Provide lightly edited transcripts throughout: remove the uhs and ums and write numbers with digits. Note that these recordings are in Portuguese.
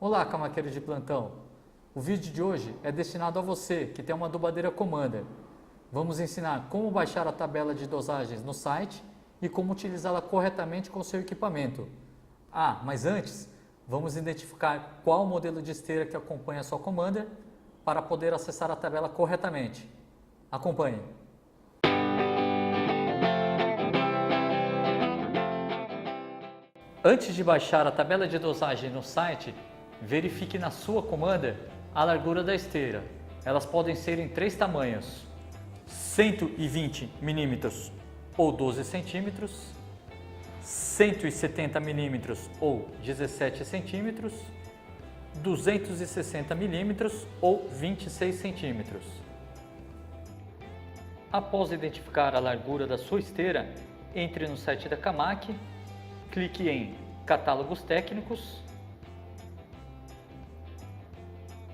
Olá, camaqueiro de plantão! O vídeo de hoje é destinado a você que tem uma adubadeira Commander. Vamos ensinar como baixar a tabela de dosagens no site e como utilizá-la corretamente com o seu equipamento. Mas antes, vamos identificar qual modelo de esteira que acompanha a sua Commander para poder acessar a tabela corretamente. Acompanhe! Antes de baixar a tabela de dosagem no site, verifique na sua Commander a largura da esteira. Elas podem ser em 3 tamanhos: 120 mm ou 12 cm, 170 mm ou 17 cm, 260 mm ou 26 cm. Após identificar a largura da sua esteira, entre no site da Camac, clique em Catálogos Técnicos,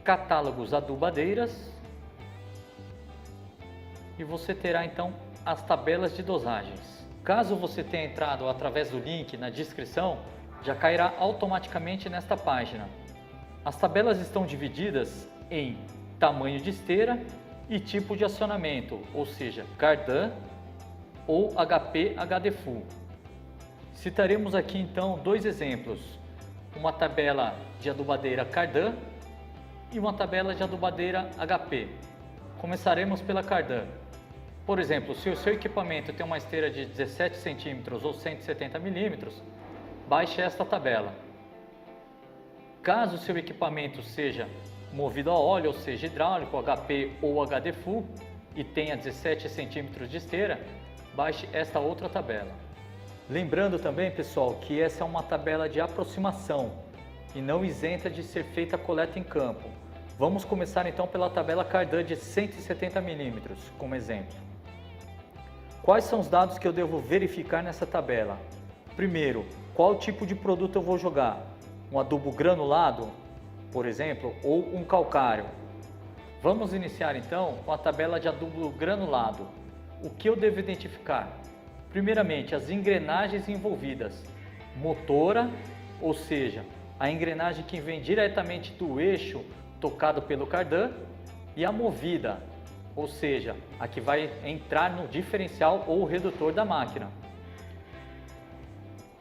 Catálogos Adubadeiras e você terá então as tabelas de dosagens. Caso você tenha entrado através do link na descrição, já cairá automaticamente nesta página. As tabelas estão divididas em tamanho de esteira e tipo de acionamento, ou seja, Cardan ou HP HD Full. Citaremos aqui então 2 exemplos, uma tabela de adubadeira Cardan e uma tabela de adubadeira HP. Começaremos pela Cardan. Por exemplo, se o seu equipamento tem uma esteira de 17 cm ou 170 mm, baixe esta tabela. Caso o seu equipamento seja movido a óleo, ou seja, hidráulico, HP ou HD Full, e tenha 17 cm de esteira, baixe esta outra tabela. Lembrando também, pessoal, que essa é uma tabela de aproximação e não isenta de ser feita a coleta em campo. Vamos começar então pela tabela Cardan de 170 mm, como exemplo. Quais são os dados que eu devo verificar nessa tabela? Primeiro, qual tipo de produto eu vou jogar? Um adubo granulado, por exemplo, ou um calcário? Vamos iniciar então com a tabela de adubo granulado. O que eu devo identificar? Primeiramente, as engrenagens envolvidas, motora, ou seja, a engrenagem que vem diretamente do eixo tocado pelo Cardan, e a movida, ou seja, a que vai entrar no diferencial ou redutor da máquina.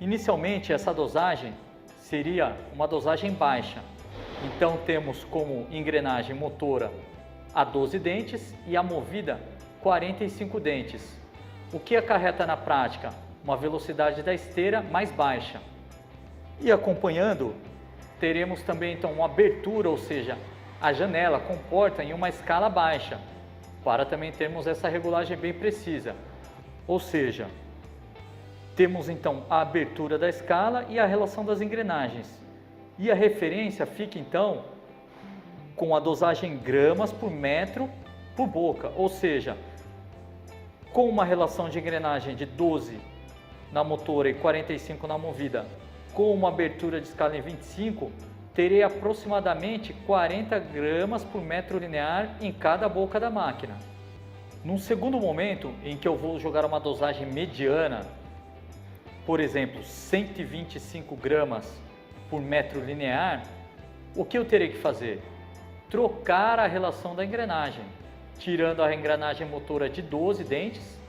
Inicialmente, essa dosagem seria uma dosagem baixa, então temos como engrenagem motora a 12 dentes e a movida 45 dentes. O que acarreta na prática? Uma velocidade da esteira mais baixa. E acompanhando, teremos também então uma abertura, ou seja, a janela comporta em uma escala baixa, para também termos essa regulagem bem precisa. Ou seja, temos então a abertura da escala e a relação das engrenagens. E a referência fica então com a dosagem em gramas por metro por boca, ou seja, com uma relação de engrenagem de 12 na motora e 45 na movida, com uma abertura de escala em 25, terei aproximadamente 40 gramas por metro linear em cada boca da máquina. Num segundo momento, em que eu vou jogar uma dosagem mediana, por exemplo, 125 gramas por metro linear, o que eu terei que fazer? Trocar a relação da engrenagem, tirando a engrenagem motora de 12 dentes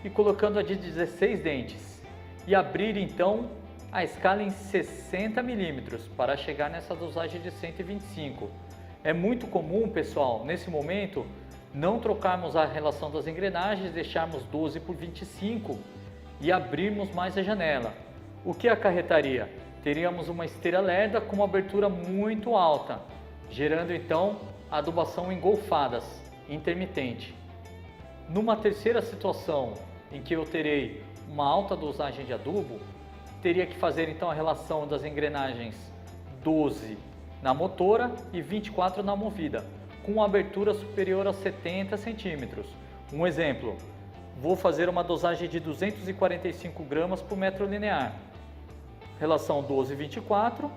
e colocando a de 16 dentes, e abrir então a escala em 60 mm para chegar nessa dosagem de 125. É muito comum, pessoal, nesse momento, não trocarmos a relação das engrenagens, deixarmos 12 por 25 e abrirmos mais a janela. O que acarretaria? Teríamos uma esteira lerda com uma abertura muito alta, gerando então adubação engolfadas, intermitente. Numa terceira situação em que eu terei uma alta dosagem de adubo, teria que fazer então a relação das engrenagens 12 na motora e 24 na movida, com uma abertura superior a 70 centímetros. Um exemplo, vou fazer uma dosagem de 245 gramas por metro linear. Relação 12-24,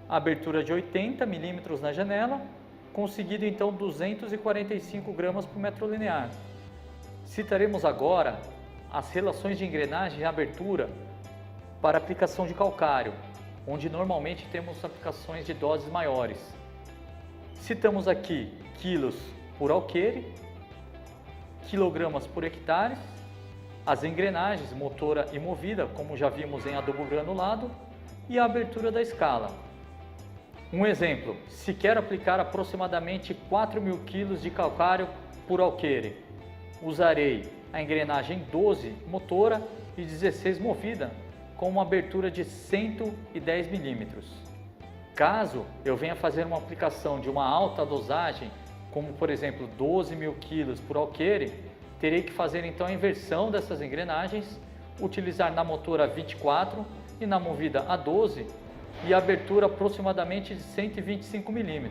abertura de 80 milímetros na janela, conseguido então 245 gramas por metro linear. Citaremos agora as relações de engrenagem e abertura para aplicação de calcário. onde normalmente temos aplicações de doses maiores. Citamos aqui quilos por alqueire, quilogramas por hectare, as engrenagens motora e movida, como já vimos em adubo granulado, e a abertura da escala. Um exemplo, se quero aplicar aproximadamente 4.000 kg de calcário por alqueire, usarei a engrenagem 12 motora e 16 movida com uma abertura de 110 mm. Caso eu venha fazer uma aplicação de uma alta dosagem, como por exemplo 12.000 kg por alqueire, terei que fazer então a inversão dessas engrenagens, utilizar na motora 24 e na movida a 12 e a abertura aproximadamente de 125 mm.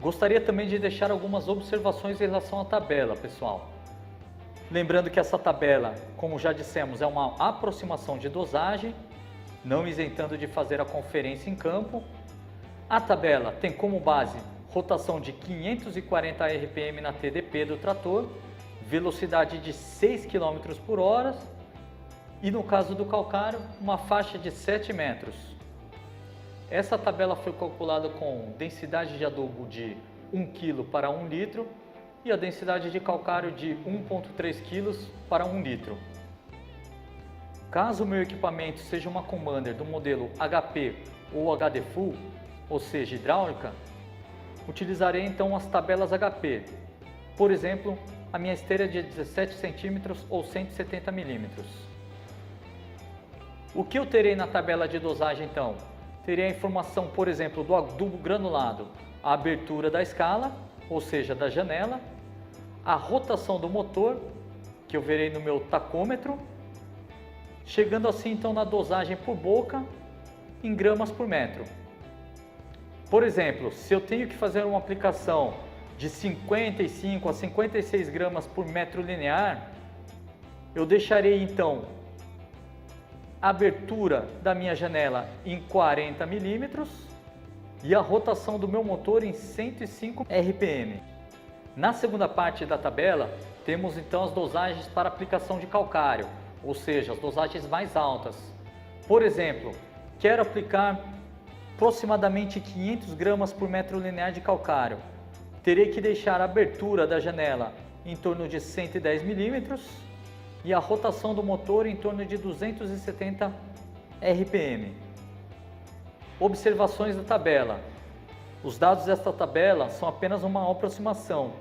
Gostaria também de deixar algumas observações em relação à tabela, pessoal. Lembrando que essa tabela, como já dissemos, é uma aproximação de dosagem, não isentando de fazer a conferência em campo. A tabela tem como base rotação de 540 RPM na TDP do trator, velocidade de 6 km por hora e, no caso do calcário, uma faixa de 7 metros. Essa tabela foi calculada com densidade de adubo de 1 kg para 1 litro e a densidade de calcário de 1,3 kg para 1 litro. Caso o meu equipamento seja uma Commander do modelo HP ou HD Full, ou seja, hidráulica, utilizarei então as tabelas HP. Por exemplo, a minha esteira de 17 cm ou 170 mm. O que eu terei na tabela de dosagem então? Terei a informação, por exemplo, do adubo granulado, a abertura da escala, ou seja, da janela, a rotação do motor, que eu verei no meu tacômetro, chegando assim então na dosagem por boca em gramas por metro. Por exemplo, se eu tenho que fazer uma aplicação de 55 a 56 gramas por metro linear, eu deixarei então a abertura da minha janela em 40 milímetros e a rotação do meu motor em 105 RPM. Na segunda parte da tabela, temos então as dosagens para aplicação de calcário, ou seja, as dosagens mais altas. Por exemplo, quero aplicar aproximadamente 500 gramas por metro linear de calcário. Terei que deixar a abertura da janela em torno de 110 milímetros e a rotação do motor em torno de 270 RPM. Observações da tabela. Os dados desta tabela são apenas uma aproximação,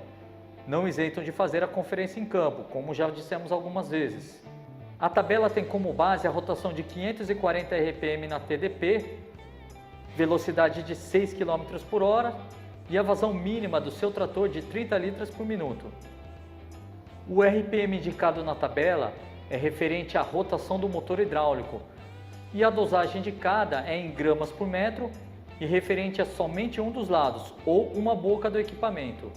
não isentam de fazer a conferência em campo, como já dissemos algumas vezes. A tabela tem como base a rotação de 540 RPM na TDP, velocidade de 6 km por hora e a vazão mínima do seu trator de 30 litros por minuto. O RPM indicado na tabela é referente à rotação do motor hidráulico e a dosagem indicada é em gramas por metro e referente a somente um dos lados ou uma boca do equipamento.